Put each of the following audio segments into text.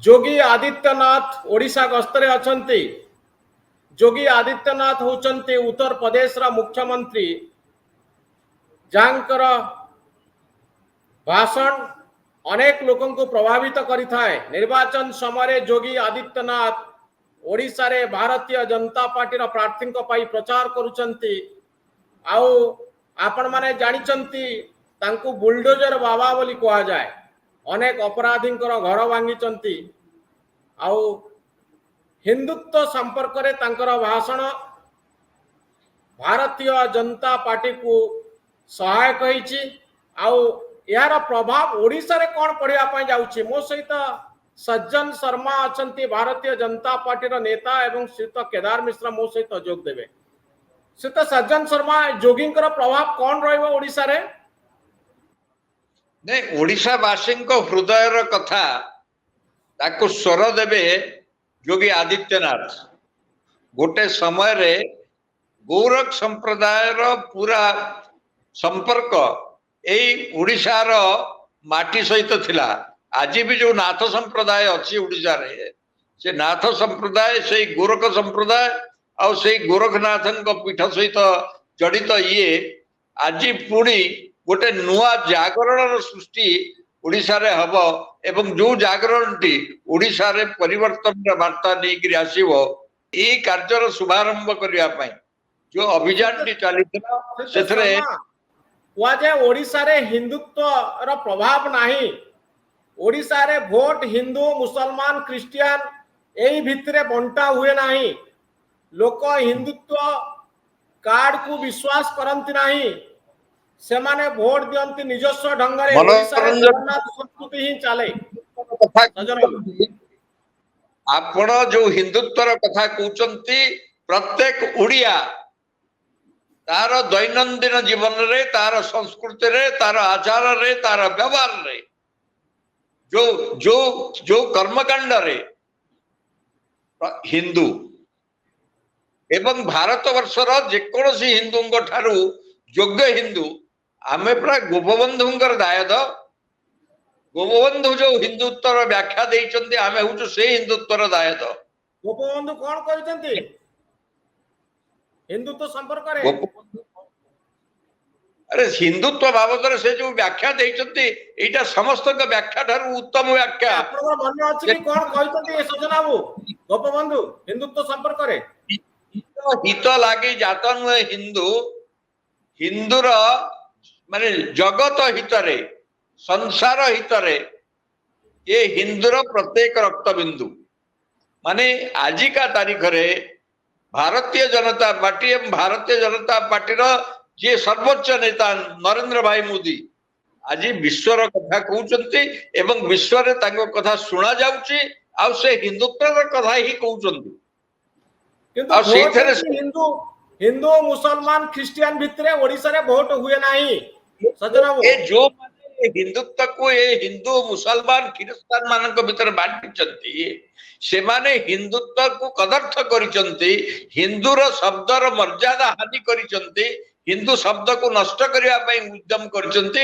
योगी आदित्यनाथ ओडिशा गस्तरे अछंती। योगी आदित्यनाथ होचंती उत्तर प्रदेश रा मुख्यमंत्री जांकर भाषण अनेक लोगों को प्रभावित करि थाए। निर्वाचन समय योगी आदित्यनाथ ओडिशा रे भारतीय जनता पार्टी रा प्रार्थी पाई प्रचार करुचंती। आउ आपण माने जानिचंती तांकु बुलडोजर बाबा बोली कहा जाए। अनेक अपराधी घर भांगी आउ हिंदुत्व संपर्क रे तांकर भाषण भारतीय जनता पार्टी को सहायक होईची। आउ यार प्रभाव ओडिशा रे कोन पड़िया पय जाउची। मो सहित सज्जन शर्मा अछंती भारतीय जनता पार्टी रो नेता एवं श्रीत केदार मिश्रा मो सहित जोग देबे। श्रीत सज्जन शर्मा जोगी प्रभाव कौन रहिबो ओडिशा रे? नहीं ओडिशा वासी हृदय कथा ताको स्वर देवे योगी आदित्यनाथ। गोटे समय रे गौरख संप्रदाय पूरा संपर्क एई ओडिशा रो माटी सहित थिला। आज भी जो नाथ संप्रदाय अच्छी ओडिशा रे से नाथ संप्रदाय से गोरख संप्रदाय और से गोरखनाथ पीठ सहित जड़ित ये आज पुणी गोटे नुआ जागरण सृष्टि ओडिशा रे हब एवं जो जागरण टी ओडिशा रे परिवर्तन वार्ता नहीं आसीबो। ए कार्यर शुभारंभ करिया पई जो अभियान टी चलीथिला सेथरे वाजे ओडिशा रे हिंदुत्व रो प्रभाव नाही। ओडिशा रे वोट हिंदू मुसलमान क्रिश्चियन एई भितरे बंटा हुए नाही। लोक हिंदुत्व कार्ड को विश्वास करंती नाही। से माने वोट दियंती निजस्व ढंग रे। ओडिशा रे जगन्नाथ संस्कृति ही चले। आपण जो हिंदुत्वर कथा कहउचंती प्रत्येक उड़िया तार दैनंदिन जीवन रे तार संस्कृति रे तार आचार रे तार व्यवहार रे जो जो जो कर्मकांड रे हिंदू एवं भारत वर्षर जेकोसी हिंदू ठारू योग्य हिंदू आमे पूरा गोपबंधु दायद। गोपबंधु जो हिंदुत्वर व्याख्या देइचंती आमे हुचु से हिंदुत्वर दायद। गोपबंधु कोन करिसंती हिंदुत्व संपर्क रे? अरे हिंदुत्व बाबद से जो व्याख्या देइचंती एटा समस्त का व्याख्या ठारू उत्तम व्याख्या। आपन मन अछि कि कोन कहिसंती ए सजना बाबू गोपबंधु हिंदुत्व संपर्क रे? हित लागी जात नुहे हिंदू हिंदूर माने जगत हितरे संसार हितरे ये हिंदूर प्रत्येक रक्त बिंदु माने आजिका तारीख रे भारतीय जनता पार्टी एवं भारतीय जनता पार्टी जे सर्वोच्च नेता नरेंद्र भाई मोदी आज विश्वर कथा कहउचंती एवं विश्व रे तांको कथा सुना जाउची आ से हिंदुत्व कथा ही कहउचंती। किंतु हिंदू हिंदू मुसलमान क्रिश्चियन भितरे ओडिशा रे वोट हुए नाही। सजना ए जो माने हिंदुत्व को ए हिंदू मुसलमान ख्रिस्तान मानक भितर बांटिचंती से माने हिंदुत्व को कदर्थ करिचंती। हिंदूर शब्दर मर्यादा हानि करिचंती। हिंदू शब्द को नष्ट करिया पई उद्यम करिचंती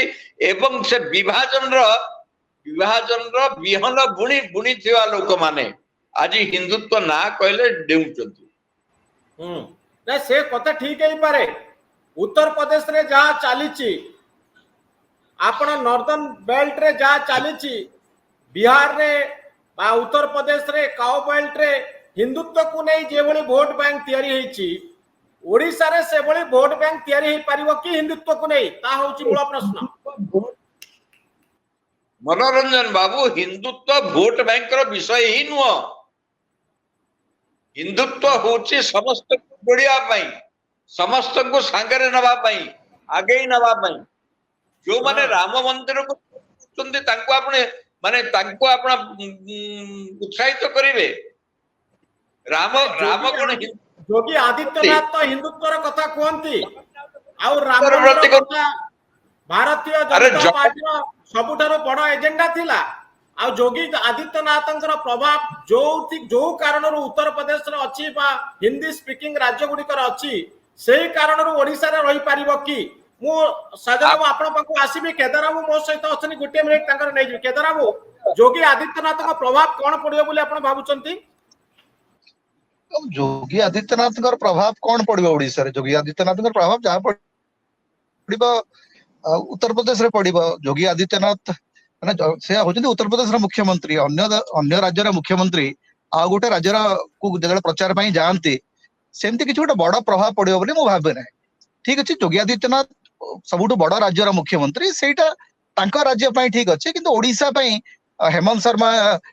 एवं से विभाजन रो विहन बुणी बुणी थिवा लोक माने आज हिंदुत्व ना कहले डेउचंती। ना से कथा ठीक है पारे। उत्तर प्रदेश रे जहा चालीची आपण नॉर्दर्न बेल्ट रे जहा चालीची बिहार रे बा उत्तर प्रदेश रे काउ बेल्ट रे हिंदुत्व को नहीं जे भली वोट बैंक तयारी हेची ओडिशा रे से भली वोट बैंक तयारी हे पारिबो कि हिंदुत्व को नहीं ता होची मूल प्रश्न। मनोरंजन बाबू हिंदुत्व वोट बैंक रो विषय ही नुह। हिंदुत्व होची समस्त को जोड़िया पई समस्त को सांगरे नवा पई आगे नवा पई जो माने राम मंदिर को चंदी तांको आपने माने तांको आपना उत्साहित करिवे। राम राम कोन योगी आदित्यनाथ तो हिंदुत्व रो कथा कहंती आ राम मंदिर कथा भारतीय जनता पार्टी रो सबुठारो बड़ एजेंडा थिला। आ योगी आदित्यनाथ प्रभाव जो कारण उत्तर प्रदेश रे अछि बा हिंदी स्पीकिंग राज्य गुड़िकर अच्छी से कारण ओडिशा रे रही पारिबो कि? मु सजन आपण पाखु आसीबी केदार बाबू मो सहित अछनी गोटे मिनिट तांकर नै केदार बाबू ଯୋଗୀ ଆଦିତ୍ୟନାଥଙ୍କ ପ୍ରଭାବ କଣ ପଡିବ ବୋଲି ଆପଣ ଭାବୁଛନ୍ତି? ଯୋଗୀ ଆଦିତ୍ୟନାଥଙ୍କର ପ୍ରଭାବ କଣ ପଡିବ ଓଡିଶାରେ? ଯୋଗୀ ଆଦିତ୍ୟନାଥଙ୍କର ପ୍ରଭାବ ଯାହା ପଡିବ ଉତ୍ତରପ୍ରଦେଶରେ ପଡିବ। ଯୋଗୀ ଆଦିତ୍ୟନାଥ ମାନେ ସେ ହଉଛନ୍ତି ଉତ୍ତରପ୍ରଦେଶର ମୁଖ୍ୟମନ୍ତ୍ରୀ। ଅନ୍ୟ ରାଜ୍ୟର ମୁଖ୍ୟମନ୍ତ୍ରୀ ଆଉ ଗୋଟେ ରାଜ୍ୟର କୁ ଯେତେବେଳେ ପ୍ରଚାର ପାଇଁ ଯାଆନ୍ତି, ସେମିତି କିଛି ଗୋଟେ ବଡ ପ୍ରଭାବ ପଡିବ ବୋଲି ମୁଁ ଭାବେ ନାହିଁ। ଠିକ ଅଛି, ଯୋଗୀ ଆଦିତ୍ୟନାଥ ସବୁଠୁ ବଡ ରାଜ୍ୟର ମୁଖ୍ୟମନ୍ତ୍ରୀ, ସେଇଟା ତାଙ୍କ ରାଜ୍ୟ ପାଇଁ ଠିକ ଅଛି, କିନ୍ତୁ ଓଡିଶା ପାଇଁ ହେମନ୍ତ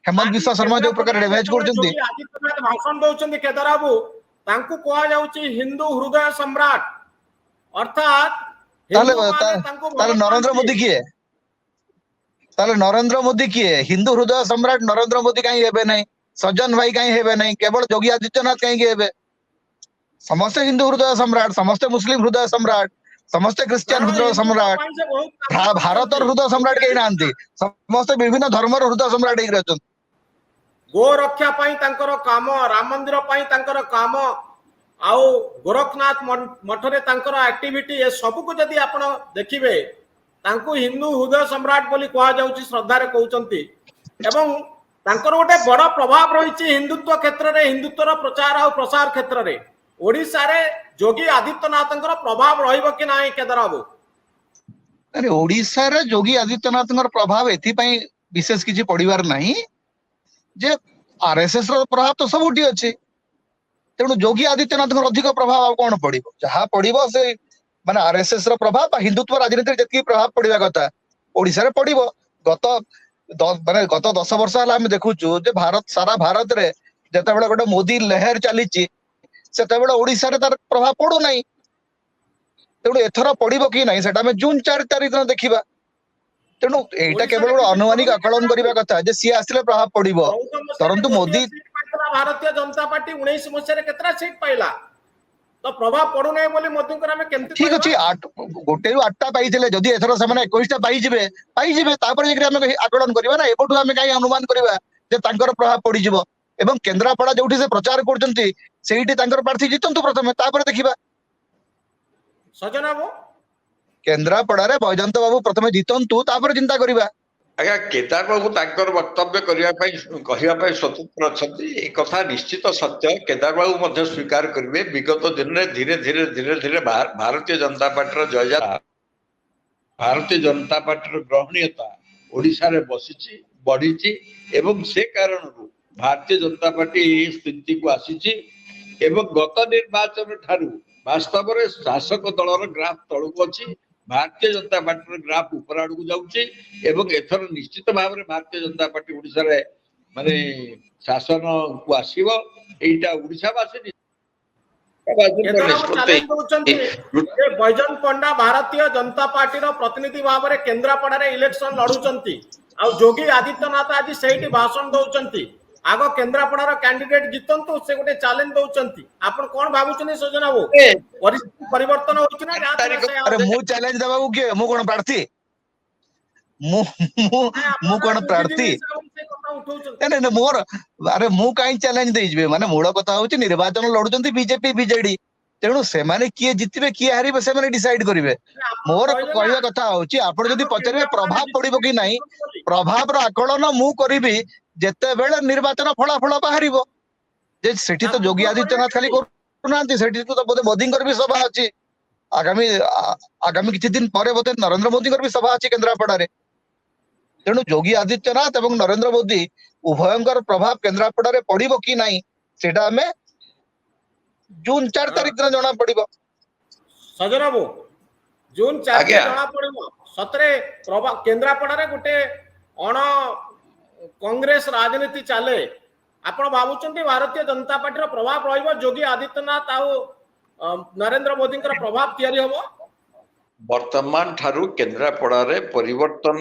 ଆଜି ବିଶ୍ଵ ଶର୍ମା ଯୋଉ ପ୍ରକାର କେନ୍ଦ୍ରାପଡ଼ାରେ ଡ୍ୟାମେଜ ଯେତେବେଳେ କରୁଛନ୍ତି, ଯୋଗୀ ଆଦିତ୍ୟନାଥ ଭାଷଣ ଦଉଛନ୍ତି କେଦାର ବାବୁ, ତାଙ୍କୁ କୁହାଯାଉଛି ହିନ୍ଦୁ ହୃଦୟ ସମ୍ରାଟ। ଅର୍ଥାତ ତାହେଲେ ହିନ୍ଦୁ ମାନେ ତାଙ୍କୁ ଭଲ ତାହେଲେ ନରେନ୍ଦ୍ର ପାଆନ୍ତି। ମୋଦି କିଏ? ତାହେଲେ ନରେନ୍ଦ୍ର ମୋଦି କିଏ? ହିନ୍ଦୁ ହୃଦୟ ସମ୍ରାଟ ନରେନ୍ଦ୍ର ମୋଦି କାହିଁ ହେବେ ନାହିଁ? ସଜ୍ଜନ ଭାଇ କାହିଁ ହେବେ ନାହିଁ? କେବଳ ଯୋଗୀ ଆଦିତ୍ୟନାଥ କାହିଁକି ହେବେ? ସମସ୍ତେ ହିନ୍ଦୁ ହୃଦୟ ସମ୍ରାଟ, ସମସ୍ତେ ମୁସଲିମ ହୃଦୟ ସମ୍ରାଟ, ସମସ୍ତେ ଖ୍ରୀଷ୍ଟିଆନ କାରଣ ହୃଦୟ ହିନ୍ଦୁତ୍ୱ ସମ୍ରାଟ। ପାଇଁ ସେ ବହୁତ କାମ ଭାରତର କରିଛନ୍ତି। ହୃଦୟ ସମ୍ରାଟ ଯୋଗୀ କେହି ନାହାନ୍ତି, ସମସ୍ତେ ବିଭିନ୍ନ ଧର୍ମର ହୃଦୟ ସମ୍ରାଟ ହେଇକି ଅଛନ୍ତି। ଗୋ ରକ୍ଷା ପାଇଁ ତାଙ୍କର କାମ, ରାମ ମନ୍ଦିର ପାଇଁ ତାଙ୍କର କାମ, ଆଉ ଗୋରଖନାଥ ମଠରେ ତାଙ୍କର ଆକ୍ଟିଭିଟି, ଏ ସବୁକୁ ଯଦି ଆପଣ ଦେଖିବେ, ତାଙ୍କୁ ହିନ୍ଦୁ ହୃଦୟ ସମ୍ରାଟ ବୋଲି କୁହାଯାଉଛି, ଶ୍ରଦ୍ଧାରେ କହୁଛନ୍ତି। ଏବଂ ତାଙ୍କର ଗୋଟେ ବଡ ପ୍ରଭାବ ରହିଛି ହିନ୍ଦୁତ୍ୱ କ୍ଷେତ୍ରରେ, ହିନ୍ଦୁତ୍ୱର ପ୍ରଚାର ଆଉ ପ୍ରସାର କ୍ଷେତ୍ରରେ। ଓଡିଶାରେ ଯୋଗୀ ଆଦିତ୍ୟନାଥଙ୍କର ପ୍ରଭାବ ରହିବ କି ନାହିଁ କେଦାର ବାବୁ? ଓଡିଶାରେ ଯୋଗୀ ଆଦିତ୍ୟନାଥଙ୍କର ପ୍ରଭାବ ଏଥିପାଇଁ ବିଶେଷ କିଛି ପଡିବାର ନାହିଁ ଯେ ଆରଏସଏସ ର ପ୍ରଭାବ ତ ସବୁଠି ଅଛି। ତେଣୁ ଯୋଗୀ ଆଦିତ୍ୟନାଥଙ୍କର ଅଧିକ ପ୍ରଭାବ ଆଉ କଣ ପଡିବ? ଯାହା ପଡିବ ସେ ମାନେ ଆରଏସଏସ ର ପ୍ରଭାବ ବା ହିନ୍ଦୁତ୍ୱ ରାଜନୀତିରେ ଯେତିକି ପ୍ରଭାବ ପଡିବା କଥା ଓଡିଶାରେ ପଡିବ। ଗତ ଗତ 10 ବର୍ଷ ହେଲା ଆମେ ଦେଖୁଛୁ ଯେ ସାରା ଭାରତରେ ଯେତେବେଳେ ଗୋଟେ ମୋଦି ଲହେର ଚାଲିଛି, ସେତେବେଳେ ଓଡିଶାରେ ତାର ପ୍ରଭାବ ପଡୁନାହିଁ। ତେଣୁ ଏଥର ପଡିବ କି ନାହିଁ ସେଟା ଆମେ ଜୁନ 4 ତାରିଖ ଦିନ ଦେଖିବା। ତେଣୁ ଏଇଟା କେବଳ ଓଡିଶାରେ ଗୋଟେ କିଛି ଅନୁମାନିକ ପଡୁନି ଆକଳନ କେଦାର କରିବା ବାବୁ? କଥା ଯେ ସିଏ ଆସିଲେ ପ୍ରଭାବ ପଡିବ। 14 ମସିହାରେ ଧରନ୍ତୁ ଗୋଟିଏ ମୋଦି ସିଟ୍ ପାଇଥିଲା ଭାରତୀୟ ଜନତା ପାର୍ଟି, 19 ମସିହାରେ କେତେଟା ସିଟ୍ ପାଇଲା? ତ ପ୍ରଭାବ ପଡୁନାହିଁ ବୋଲି ମୋଦିଙ୍କର ଆମେ କେମିତି ଠିକ କହିବା? ଅଛି, 1ରୁ 8ଟା ପାଇଥିଲେ, ଯଦି ଏଥର ସେମାନେ 21ଟା ପାଇଯିବେ ତାପରେ ଯାଇକି ଆମେ ଆକଳନ କରିବା ନା। ଏପଟୁ ଆମେ କାହିଁ ଅନୁମାନ କରିବା ଯେ ତାଙ୍କର ପ୍ରଭାବ ପଡିଯିବ? ଏବଂ କେନ୍ଦ୍ରାପଡା ଯୋଉଠି ସେ ପ୍ରଚାର କରୁଛନ୍ତି ସେଇଠି ତାଙ୍କର ପ୍ରାର୍ଥୀ ଜିତନ୍ତୁ ପ୍ରଥମେ, ତାପରେ ଦେଖିବା। ସଜନ ବାବୁ, କେନ୍ଦ୍ରାପଡାରେ ବୈଜୟନ୍ତ ବାବୁ ପ୍ରଥମେ ଜିତନ୍ତୁ, ତାପରେ ଚିନ୍ତା କରିବା। ଆଜ୍ଞା, କେଦାର ବାବୁ ତାଙ୍କର ବକ୍ତବ୍ୟ କହିବା ପାଇଁ ସ୍ୱତନ୍ତ୍ର ଅଛନ୍ତି। ଏ କଥା ନିଶ୍ଚିତ ସତ୍ୟ, କେଦାର ବାବୁ ମଧ୍ୟ ସ୍ୱୀକାର କରିବେ। ବିଗତ ଦିନରେ ଧୀରେ ଧୀରେ ଭାରତୀୟ ଜନତା ପାର୍ଟିର ଜୟଯାତ୍ରା, ଭାରତୀୟ ଜନତା ପାର୍ଟିର ଗ୍ରହଣୀୟତା ଓଡିଶାରେ ବଢିଛି ଏବଂ ସେ କାରଣରୁ ଭାରତୀୟ ଜନତା ପାର୍ଟି ଏହି ସ୍ଥିତିକୁ ଆସିଛି। ଏବଂ ଗତ ନିର୍ବାଚନ ଠାରୁ ବାସ୍ତବରେ ଶାସକ ଦଳର ଗ୍ରାଫ ତଳକୁ ଅଛି, ଭାରତୀୟ ଜନତା ପାର୍ଟିର ଗ୍ରାଫ ଉପର ଆଡକୁ ଯାଉଛି ଏବଂ ଏଥର ନିଶ୍ଚିତ ଭାବରେ ଭାରତୀୟ ଜନତା ପାର୍ଟି ଓଡିଶାରେ ମାନେ ଶାସନକୁ ଆସିବ। ଏଇଟା ଓଡିଶାବାସୀ କେଦାର ବାବୁ ନିଷ୍ପତ୍ତି। ଚ୍ୟାଲେଞ୍ଜ ଦଉଛନ୍ତି ଯେ ବୈଜୟନ୍ତ ପଣ୍ଡା ଭାରତୀୟ ଜନତା ପାର୍ଟିର ପ୍ରତିନିଧି ଭାବରେ କେନ୍ଦ୍ରାପଡାରେ ଇଲେକ୍ସନ ଲଢୁଛନ୍ତି, ଆଉ ଯୋଗୀ ଆଦିତ୍ୟନାଥ ଆଜି ସେଇଠି ଭାଷଣ ଦଉଛନ୍ତି। ଆଗ କେନ୍ଦ୍ରାପଡାର କ୍ୟାଣ୍ଡିଡେଟ ଜିତନ୍ତୁ, ସେ ଗୋଟେ ଚ୍ୟାଲେଞ୍ଜ ଦଉଛନ୍ତି। ଆପଣ କଣ ଭାବୁଛନ୍ତି ସଜନ ବାବୁ? ପରିସ୍ଥିତି ପରିବର୍ତ୍ତନ ହଉଛି ନା ଯାହା ଥିଲା ସେ ଆରେ ମୁଁ ଚ୍ୟାଲେଞ୍ଜ ଦେବାକୁ କିଏ? ମୁଁ କଣ ପ୍ରାର୍ଥୀ? ମୁଁ ମୁଁ ଆପଣ ମୁଁ କଣ ବୁଦ୍ଧିଜୀବୀ ପ୍ରାର୍ଥୀ? ହିସାବରେ ସେ କଥା ଉଠଉଛନ୍ତି। ନାଇଁ ମୋର ଆରେ ମୁଁ କାହିଁ ଚ୍ୟାଲେଞ୍ଜ ଦେଇଯିବି? ମାନେ ମୂଳ କଥା ହଉଛି ନିର୍ବାଚନ ଲଢୁଛନ୍ତି ବିଜେପି ବିଜେଡି, ତେଣୁ ସେମାନେ କିଏ ଜିତିବେ କିଏ ହାରିବେ ସେମାନେ ଡିସାଇଡ କରିବେ। ଆପଣ ମୋର କହିଲେ ନା କହିବା କଥା ହଉଛି, ଆପଣ ଯଦି ଆଗ ପଚାରିବେ କେନ୍ଦ୍ରାପଡାରେ ପ୍ରଭାବ ପଡିବ ଜିତିବେ କି କି ନାହିଁ, ଜିତନ୍ତୁ ବୋଲି। ପ୍ରଭାବର ଆକଳନ ମୁଁ କରିବି ଯେତେବେଳେ ନିର୍ବାଚନ ଫଳାଫଳ ବାହାରିବ। ଯେ ସେଠି ତା ତ ଯୋଗୀ ପୂର୍ବରୁ କରିବେ ଆଦିତ୍ୟନାଥ ଖାଲି କେମିତି? କରୁନାହାନ୍ତି, ସେଠି ତ ବୋଧେ ମୋଦିଙ୍କର ବି ସଭା ଅଛି। ଆଗାମୀ କିଛି ଦିନ ପରେ ବୋଧେ ନରେନ୍ଦ୍ର ମୋଦିଙ୍କର ବି ସଭା ଅଛି କେନ୍ଦ୍ରାପଡାରେ। ତେଣୁ ଯୋଗୀ ଆଦିତ୍ୟନାଥ ଏବଂ ନରେନ୍ଦ୍ର ମୋଦି ଉଭୟଙ୍କର ପ୍ରଭାବ କେନ୍ଦ୍ରାପଡାରେ ପଡିବ କି ନାହିଁ ସେଟା ଆମେ ଜୁନ 4 ହଁ, ତାରିଖ ଦିନ ଜଣା ପଡିବ। ସଜନ ବାବୁ, ଜୁନ 4 ଆଜ୍ଞା, ଜଣା ପଡିବ ସତରେ କେନ୍ଦ୍ରାପଡାରେ ଗୋଟେ ଅଣ କଂଗ୍ରେସ ରାଜନୀତି ଚାଲେ। ଆପଣ ଭାବୁଛନ୍ତି ଭାରତୀୟ ଜନତା ପାର୍ଟିର ପ୍ରଭାବ ରହିବ, ଯୋଗୀ ଆଦିତ୍ୟନାଥ ଆଉ ନରେନ୍ଦ୍ର ମୋଦିଙ୍କର ପ୍ରଭାବ ତିଆରି ହବ? ବର୍ତ୍ତମାନ ଠାରୁ କେନ୍ଦ୍ରାପଡାରେ ପରିବର୍ତ୍ତନ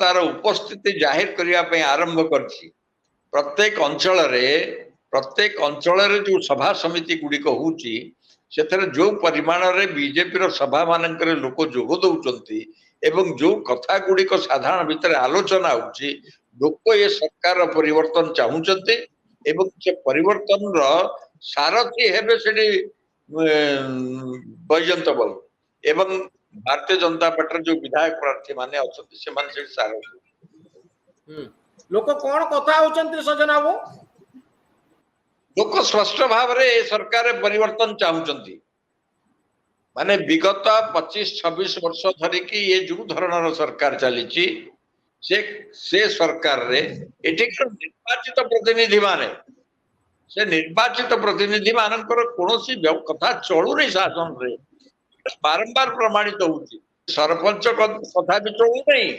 ତାର ଉପସ୍ଥିତି ଜାହିର କରିବା ପାଇଁ ଆରମ୍ଭ କରିଛି। ପ୍ରତ୍ୟେକ ଅଞ୍ଚଳରେ ଯୋଉ ସଭା ସମିତି ଗୁଡିକ ହଉଛି, ସେଥିରେ ଯୋଉ ପରିମାଣରେ ବିଜେପିର ସଭା ମାନଙ୍କରେ ଲୋକ ଯୋଗ ଦଉଛନ୍ତି ଏବଂ ଯୋଉ କଥା ଗୁଡିକ ସାଧାରଣ ଭିତରେ ଆଲୋଚନା ହଉଛି, ଲୋକ ଏ ସରକାରର ପରିବର୍ତ୍ତନ ଚାହୁଁଛନ୍ତି ଏବଂ ସେ ପରିବର୍ତ୍ତନର ସାରଥୀ ହେବେ ସେଠି ବୈଜୟନ୍ତ ବାବୁ ଏବଂ भारतीय जनता पार्टी जो विधायक प्रार्थी माने अछंती से माने से सार लोक कौन कथा होचंती सजन बाबू लोक स्पष्ट भाव रे ए सरकार परिवर्तन चाहूचंती माने विगत 25-26 वर्ष धरि कि ये जो धरणर सरकार चली से सरकार रे एठी निर्वाचित प्रतिनिधि माने से निर्वाचित प्रतिनिधि मानकर कोनोसी कथा चलू नहीं शासन रे बारंबार प्रमाणित होउची सरपंच कथा भी चलू नहीं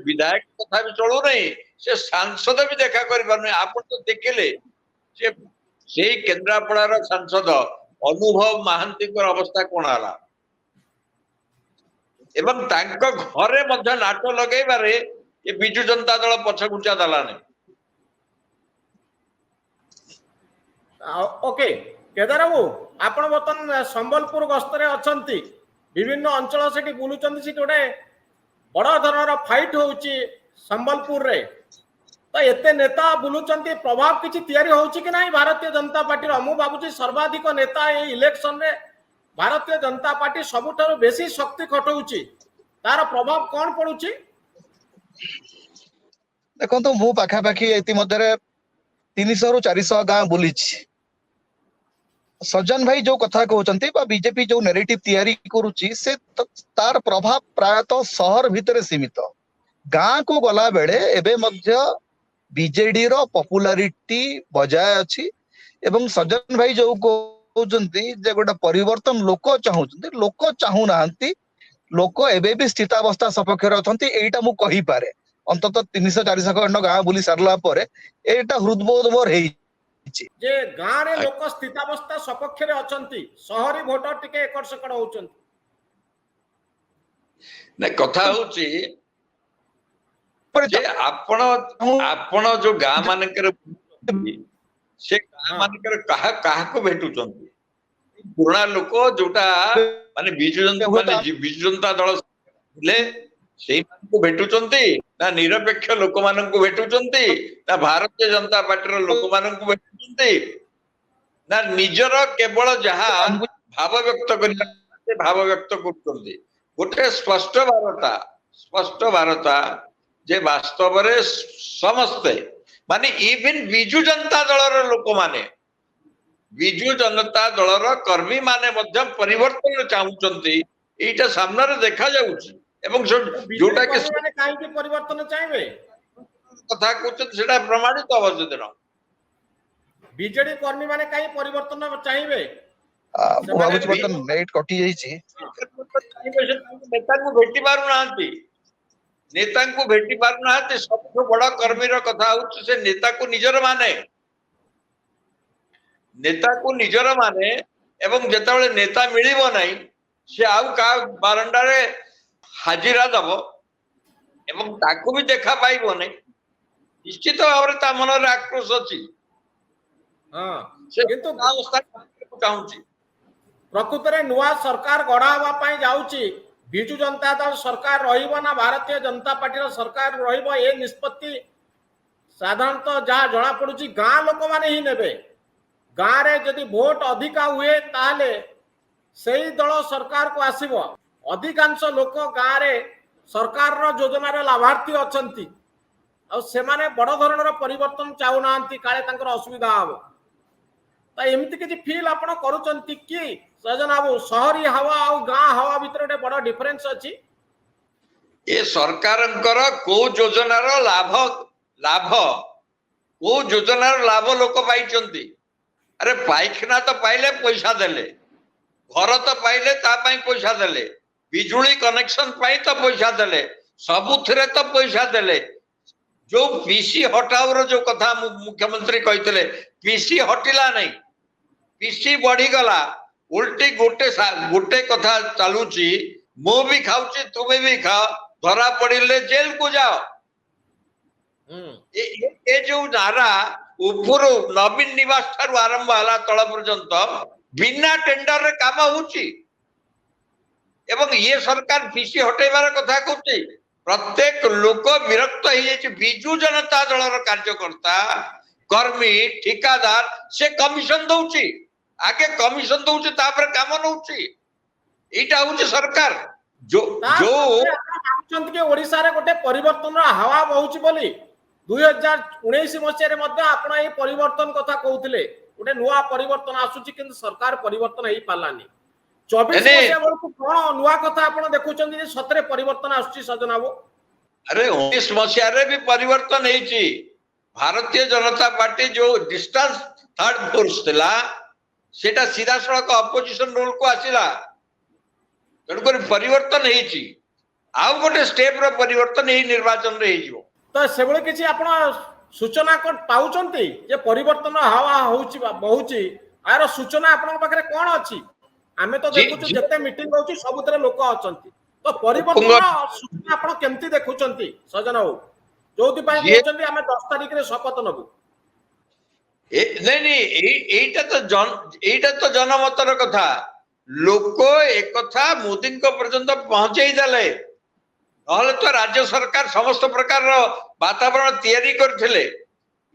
विधायक कथा भी चलू नहीं से सांसद भी देखा करि पारने आपण तो देखिले से केन्द्रापड़ार सांसद अनुभव महांती अवस्था कौन है एवं तांको घरे मध्य नाट लगेबारे ये बिजु जनता दल पछगुंचा दलाने ओके केदार बाबू आपण बर्तन संबलपुर गस्तरे अछंती विभिन्न अंचल सेठी बुलुचंती से गोटे बड़ धरणर फाइट होउची संबलपुर रे तो एते नेता बुलुचंती प्रभाव किछि तयारी होउची कि नाही भारतीय जनता पार्टी रो मु बाबूजी सर्वाधिक नेता ए इलेक्शन रे भारतीय जनता पार्टी सबुठारो बेसी शक्ति खटौची तार प्रभाव कोन पडुची देखो तो मु पाखा पाखी एति मध्यरे 300 रु 400 गां बुलिछि सज्जन भाई जो कथा कहउचंती बा बीजेपी जो नैरेटिव तयारी करूची से तार प्रभाव प्रायतः शहर भितरे सीमित गां को गला बेले एबे मध्य बीजेडी रो पॉपुलैरिटी बजाय अछि एवं सज्जन भाई जो कहउचंती जे गोटा परिवर्तन लोक चाहू नाहंती लोक एबे भी स्थितावस्था सपक्ष रे अछंती एटा मु कहि पारे अंतत 300-400 खंड गां बुली सरला परे एटा हृदबोध मोर हेई जे गां रे लोक स्थितावस्था सपक्ष रे अछंती शहरी वोटर टिके एकड़ सकड़ होउचंती ने कथा होची जे आपण जो गां मानकर से गां मानकर कहा को भेटुचंती पुराना लोक जोटा माने बिजु जनता दल ले सेई को भेटुचंती ना निरपेक्ष लोक मानन को भेटुचंती ना भारतीय जनता पार्टी रो लोक मानन को भेटुचंती ना निजर केवल जहा भाव व्यक्त करिया भाव व्यक्त करुचंती गोटे स्पष्ट भारता जे वास्तव रे समस्ते माने इवन बिजु जनता दल लोक माने बिजु जनता दल कर्मी माने मध्य परिवर्तन चाहूचंती एटा सामने रे देखा जाउची एवं जोटा के माने काहे की परिवर्तन चाहिबे कथा कहउछ सेटा प्रमाणित अवश्य दिन बीजेडी कर्मी माने काहे परिवर्तन चाहिबे बाबूजी बर्तन नेट कटि जाईची नेता को भेटी पारु नाहंती सबठो बड़ कर्मी रो कथा होउछ से नेता को निजर माने एवं जेतेबेले नेता मिलिबो नाही से आउ का बारंडा रे हाजिरा दबो एवं ताको भी देखा पाइबो नहीं निश्चित भाव रे ता मन रे आक्रोश अछि हां किंतु अवस्था चाहूची प्रकृत रे नुआ सरकार गढ़ावा पाई जाउची बिजु जनता दल सरकार रहिबो ना भारतीय जनता पार्टी रो सरकार रहिबो ए निष्पत्ति साधारणतः जहाँ जना पड़ुची गां लोक माने ही नेबे गां रे यदि वोट अधिका हुए ताले सेही दल सरकार को आसीबो अधिकांश लोक गां रे सरकार रो योजना रे लाभार्थी अछंती आ से माने बड़ धरणर परिवर्तन चाहू नांती काले तांकर असुविधा हबो ता एमिति किछि फील आपण करूचंती कि सजन बाबू शहरी हवा और गां हवा भीतर गोटे बड़ डिफरेंस अछि ए सरकारंकर को योजनार लाभ को योजनार लाभ लोक पाइचंती अरे पाइखना तो पाइले पैसा देले घर तो पाइले ता पई पैसा देले बिजुली कनेक्शन पाई तो पैसा देले सबुथिरे तो पैसा देले जो पीसी हटाउर जो कथा मुख्यमंत्री कहते पीसी हटिला नहीं पीसी बढ़ी गला उल्टी गोटे कथा चलुची मु भी खाऊची तुम्हें भी खाओ धरा पड़िले जेल को जाओ ए जो नारा ऊपर नवीन निवास ठारू आरंभ हला तल पर्यंत बिना टेंडर रे काम होची एवं ये सरकार पीसी हटेबार कथा कहूची प्रत्येक लोक विरक्त हो जाए बिजु जनता दल कार्यकर्ता कर्मी ठिकादार से कमिशन दउची आगे कमिशन दउची तापर काम नउची एटा होची सरकार जो जो ଭାବୁଛନ୍ତି କି ଓଡ଼ିଶାରେ ଗୋଟେ ପରିବର୍ତ୍ତନର ହାୱା ବହୁଛି ବୋଲି 2019 ମସିହାରେ ମଧ୍ୟ ଆପଣ ଏହି ପରିବର୍ତ୍ତନ କଥା କହୁଥିଲେ ଗୋଟେ ନୂଆ ପରିବର୍ତ୍ତନ ଆସୁଛି କିନ୍ତୁ ସରକାର ପରିବର୍ତ୍ତନ ହେଇ ପାରିଲାନି 24 ମସିହା ବେଳକୁ କଣ ନୂଆ କଥା ଆପଣ ଦେଖୁଛନ୍ତି ଯେ ସତରେ ପରିବର୍ତ୍ତନ ଆସୁଛି ସଜନ ବାବୁ अरे 19 मसीह भी परिवर्तन है भारतीय जनता पार्टी जो डिस्टेंस थर्ड फोर्स थिला सेटा सीधा सड़क अपोजिशन रोल को आसिला तेणुकर परिवर्तन है आउ गोटे स्टेप रो परिवर्तन यही निर्वाचन रे हो तो सेबळे किछि आपण सूचना कोन पाउचंती जे परिवर्तन हावा होउची बहुची आर सूचना आपण पाखरे कोन अछि आमे तो देखुछु जते मीटिंग होउची सबुतरे लोक अछंती तो परिवर्तन सूचना आपण केमती देखुचंती सजन हो जोति पय कहउचंती आमे 10 तारिख रे शपथ नबु एटा तो जनमतर कथा लोक एक कथा मोदी पर्यंत पहुंचे देले नहले तो राज्य सरकार समस्त प्रकार वातावरण तैयारी करथिले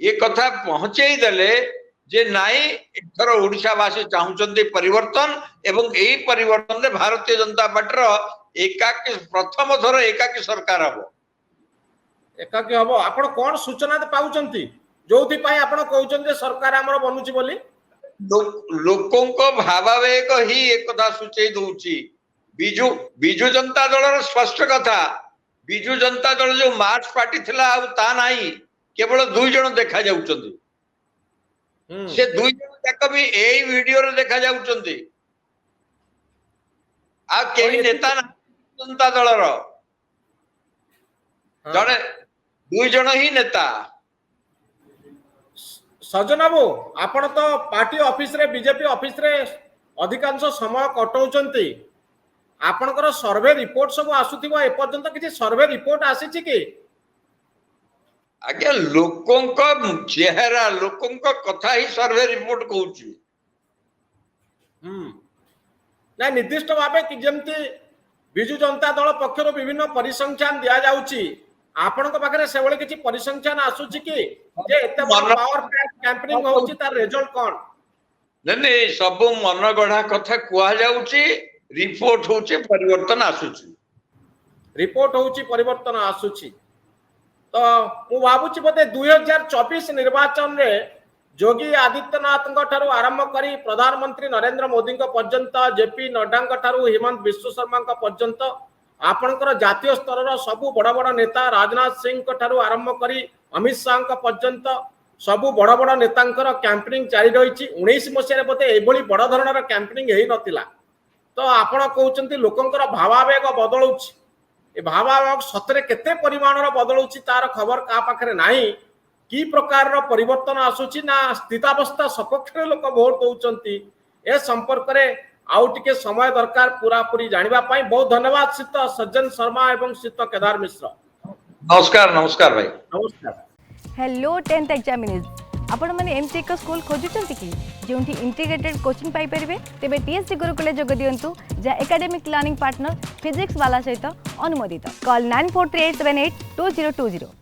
ये कथा पहुंचे देले जे नाई एथर ओडिशावासी चाहुचंती परिवर्तन एवं एही परिवर्तन रे भारतीय जनता पार्टी रो एकाकी प्रथम थर एकाकी सरकार हबो आपण कोन सूचना पाउचंती जोति पय आपण कहउचंती सरकार हमर बनुची बोली लोकों को भावावेग ही एक कथा सूचई दउची बिजु जनता दल स्पष्ट कथा बिजु जनता दल जो मार्च पार्टी थिला आ ता नाही केवल दुई जन देखा जाउचंती से दुई जन तक भी एई वीडियो रे देखा जाउचंती आ केही नेता ना जनता दल रो जने दुई जन ही नेता सजन बाबू आपण तो पार्टी ऑफिस रे बीजेपी ऑफिस रे अधिकांश समय कटौचंती आपनकर सर्वे रिपोर्ट सब आसुथिबो ए पर्यंत किछि सर्वे रिपोर्ट आसीछि कि आगे लोकों को चेहरा लोकों को कथा ही सर्वे रिपोर्ट कहउची ना निर्दिष्ट भाबे कि जेमती बिजु जनता दल पक्षर विभिन्न परिसंख्यान दिया जाउची आपनक पाखरे सेवळे किछि परिसंख्यान आसुछि कि जे एते पावर कैंपेनिंग होउची तार रिजल्ट कोन नै सब मन गढ़ा कथा कुआ जाउची रिपोर्ट होउची परिवर्तन आसुची रिपोर्ट होउची परिवर्तन आसुची तो मु भाबुची बोते 2024 निर्वाचन रे योगी आदित्यनाथ ठारू आरंभ करी प्रधानमंत्री नरेंद्र मोदी पर्यंत जेपी नड्डा ठारू हेमंत विश्व शर्मा पर्यंत आपणकर जातीय स्तर सबु बड़ बड़ नेता राजनाथ सिंह ठारू आरंभ करी अमित शाह पर्यंत सबु बड़ बड़ नेतांकर कैंपेनिंग जारी रही 19 मसीह बोते एभली बड़ धरणर कैंपेनिंग हेई नथिला तो आपण कहउचंती लोकंकर भावावेग बदलुची ए भावावेग सतरे केते परिमाणर बदलुची तार खबर का पाखरे नाही की प्रकार परिवर्तन आसुची ना स्थितावस्था सपक्ष लोक भोट दउचंती ए संपर्क रे आउ टिके समय दरकार पूरा पूरी जानिबा पाई बहुत धन्यवाद श्रीत सज्जन शर्मा एवं श्रीत केदार मिश्र नमस्कार नमस्कार भाई नमस्कार हेलो 10th एग्जामिनीज आपण माने एमटी एक स्कूल खोजुचंती कि जोंठी इंटीग्रेटेड कोचिंग पाई परिबे तेबे टीएससी गुरुकुले जोग दियंतु जा एकेडमिक लर्निंग पार्टनर फिजिक्स वाला सहित अनुमोदित कॉल 9438782020